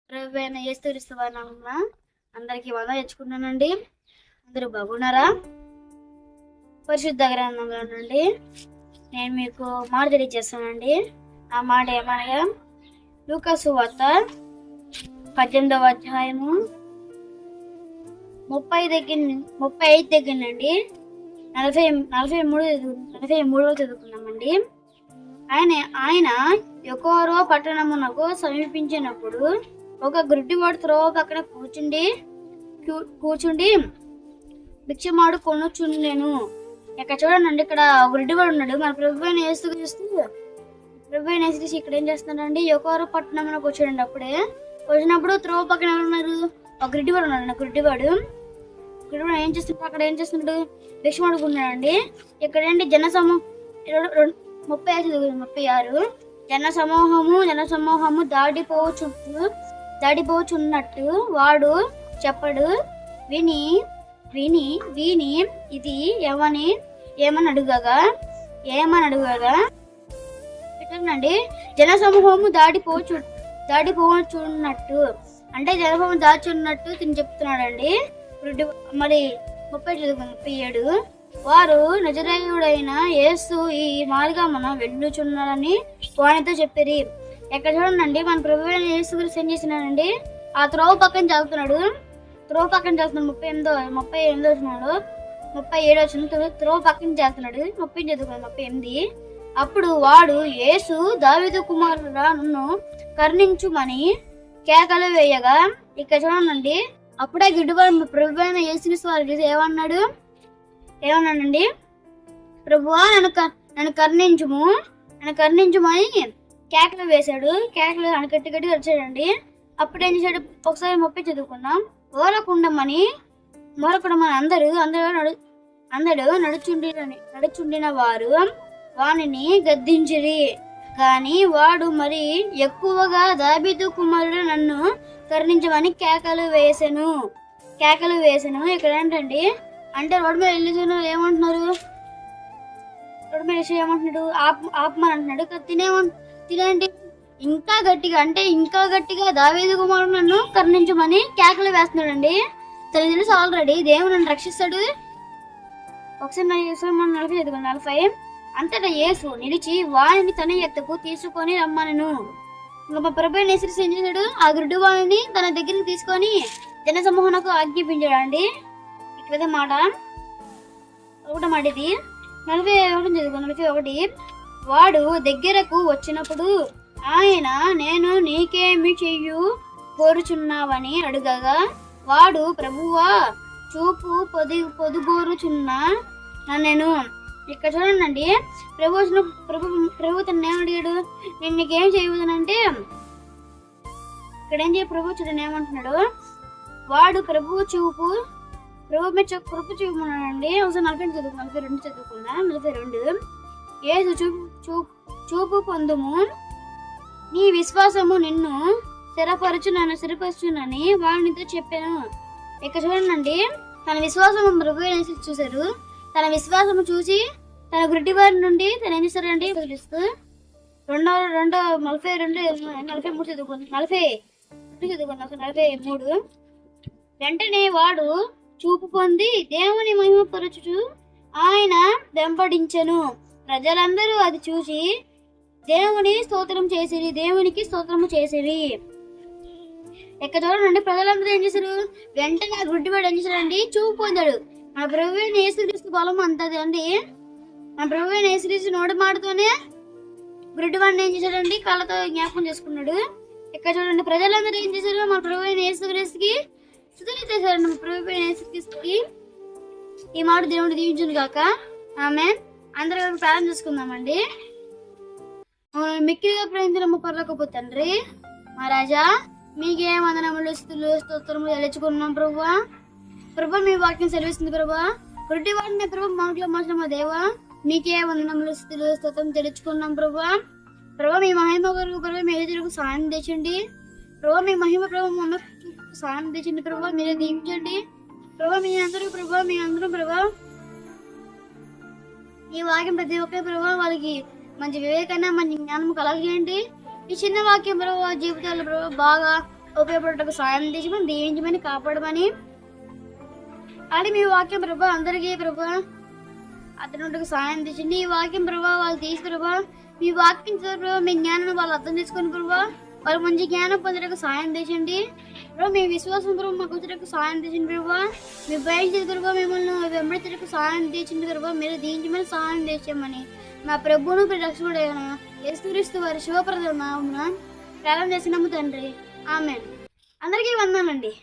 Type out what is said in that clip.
ప్రభువైన యేసుక్రీస్తు వారి నామమున అందరికీ వందనాలు తెచ్చుకున్నానండి. అందరూ బాగున్నారా? పరిశుద్ధ గ్రంథంలో నుండి నేను మీకు మాట తెలియజేస్తానండి. ఆ మాట ఏమనగా లూకా సువార్త 18వ అధ్యాయము 35 దగ్గర నుండి 43 చదువుకున్నామండి. ఆయన యొకోరో పట్టణమునకు సమీపించినప్పుడు ఒక గుడ్డివాడు త్రోవ పక్కన కూర్చుండి భిక్షమాడు కొనుచుండెను. ఇక్కడ చూడండి, ఇక్కడ గుడ్డివాడు ఉన్నాడు. మన ప్రభువైన యేసుక్రీస్తు ఇక్కడ ఏం చేస్తున్నాడండి? యొకోరో పట్టణమునకు వచ్చాడండి. వచ్చినప్పుడు త్రోవ పక్కన ఎవరున్నారు? ఒక గుడ్డివాడు ఉన్నాడు. గుడ్డివాడు ఏం చేస్తున్నాడు? అక్కడ ఏం చేస్తున్నాడు? భిక్షమాడుకున్నాడండి. ఇక్కడ ఏంటి? జనసమూహం 36 జనసమూహము దాడిపోచున్నట్టు వాడు చెప్పడు విని ఇది ఏమని అడుగగా పెట్టండి. జనసమూహము దాడిపోచున్నట్టు అంటే జనసమూహం దాచున్నట్టు తిని చెప్తున్నాడండి. మరి 37 వారు నజరేయుడైన యేసు ఈ మార్గమున వెళ్ళుచున్నారని వానితో చెప్పిరి. ఎక్కడ చూడండి, మన ప్రభువైన యేసు గురించి ఏం చేసినాడండి? ఆ త్రోవ పక్కన చదువుతున్నాడు. 38 వచ్చినాడు. 37 వచ్చిన త్రోవ పక్కన చేస్తున్నాడు. 38. అప్పుడు వాడు, యేసు దావీదు కుమారుడా, నన్ను కరుణించుమని కేకలు వేయగా, ఇక్కడ చూడండి, అప్పుడే గిడ్డుబాటు ప్రభువైన యేసుక్రీస్తు వారికి ఏమన్నాడండి? ప్రభువా, నన్ను కరుణించుమని కేకలు వేశాడు. కేకలు గట్టి వచ్చాడండి. అప్పుడు ఏం చేశాడు? ఒకసారి 30 చదువుకున్నాం. ఓరకుండమని అందరూ నడుచుండిన వారు వానిని గద్దించిరి. కానీ వాడు మరి ఎక్కువగా దావీదు కుమారుడు నన్ను కరుణించమని కేకలు వేసాను. ఇక్కడ ఏంటండి అంటే రోడ్డు మీద వెళ్ళి ఏమంటున్నారు? ఆపమని అంటున్నాడు. తినేంటి ఇంకా గట్టిగా దావీదు కుమారుడు నన్ను కరుణించమని కేకలు వేస్తున్నాడు అండి. తెలుసు ఆల్రెడీ దేవుడు నన్ను రక్షిస్తాడు. ఒకసారి 40 అంతటా యేసు నిలిచి వాణిని తన ఎత్తకు తీసుకొని రమ్మనను. ఇంకా మా ప్రభువైన యేసుక్రీస్తు ఏం చేశాడు? ఆ గుడ్డి వాణిని తన దగ్గరికి తీసుకొని జనసమూహంకు ఆజ్ఞాపించాడు అండి. ఇక్కడ మాట ఇది 41 వాడు దగ్గరకు వచ్చినప్పుడు ఆయన, నేను నీకేమి చెయ్యు కోరుచున్నావని అడుగగా, వాడు, ప్రభువా, చూపు పొదుగోరుచున్న నన్ను. ఇక్కడ చూడండి, ప్రభు తను ఏమడిగాడు? నేను నీకేం చేయవదనంటే ఇక్కడ ఏం చేయ ప్రభు చూడండి ఏమంటున్నాడు? వాడు ప్రభు చూపుమన్నాడండి. ఒకసారి 42 చదువుకున్నా. 42 యేసు చూపు పొందుము, నీ విశ్వాసము నిన్ను స్థిరపరచునని వాడితో చెప్పాను. ఇక్కడ చూడండి, తన విశ్వాసము ప్రభు చూశారు. తన విశ్వాసము చూసి తన గుడ్డి వారి నుండి తను ఏం చేశారండి? పిలుస్తూ 43 చదువుకున్నా. 43 వెంటనే వాడు చూపు పొంది దేవుని మహిమపరచుచు ఆయన వెంబడించెను. ప్రజలందరూ అది చూసి దేవునికి స్తోత్రము చేసిరి. ఎక్కడ చూడండి, ప్రజలందరూ ఏం చేశారు? వెంటనే ఆ గుడ్డివాడు ఏం చేశాడండి? చూపు పొందాడు. మన ప్రభువైన యేసుక్రీస్తు బలం అంతది అండి. మన ప్రభువైన యేసుక్రీస్తు నోటి మాటతోనే గుడ్డివాడిని ఏం చేశాడండి? కళ్ళతో జ్ఞాపకం చేసుకున్నాడు. ఇక్కడ చూడండి, ప్రజలందరూ ఏం చేశారు? మన ప్రభువైన యేసుక్రీస్తుకి స్తుతులు చేశారు. మన ప్రభువైన యేసుక్రీస్తుకి ఈ మాట దేవుడు దీవించును గాక. ఆమేన్. అందరూ ప్రార్థన చేసుకుందామండి. మిక్కిలిగా ప్రేమించిన పరలోకపు తండ్రి, మా రాజా, మీకే వందనములు స్తోత్రములు తెలుసుకున్నాం ప్రభువా. మీ వాక్యం సెలవిస్తుంది ప్రభువా. గుడ్డి వాడిని ప్రభు మాటలో మార్చిన మా దేవా, మీకే వందనములు స్తోత్రం తెలుసుకున్నాం ప్రభువా. మీ మహిమ కొరకు మీ ఎదురుకు సాయం తెచ్చండి ప్రభు. మీ మహిమ ప్రభు సాయం తెచ్చండి ప్రభు. మీరే దీవించండి ప్రభు. మీ అందరూ ప్రభు ఈ వాక్యం ప్రతి ఒక్కరి ప్రభు వాళ్ళకి మంచి వివేకాన్ని మంచి జ్ఞానం కలగజేయండి. ఈ చిన్న వాక్యం ప్రభు జీవితాలు ప్రభు బాగా ఉపయోగపడటకు సాయం తీయమని దీవించమని కాపాడమని అది మీ వాక్యం ప్రభా అందరికీ ప్రభా అతను సాయం తెచ్చండి. ఈ వాక్యం ప్రభా వాళ్ళు తీసి ప్రభా మీ వాక్యం ప్రభావ మీ జ్ఞానాన్ని వాళ్ళు అర్థం చేసుకుని ప్రభా వాళ్ళు మంచి జ్ఞానం పొందడానికి సాయం తెచ్చండి ప్రభా. మీ విశ్వాసం ప్రభావ మాకు వచ్చేటకు సాయం తెచ్చండి ప్రభా. మీ భయం చేసి ప్రభావ మిమ్మల్ని వెంబడించడానికి సాయం తెచ్చండి ప్రభా. మీరు దీవించమని సాయం తెచ్చామని నా ప్రభువును రక్షకుడైన యేసుక్రీస్తు వారి శివప్రద నామమున ప్రారంభం చేసినాము తండ్రి. ఆమేన్. అందరికీ వందనాలండి.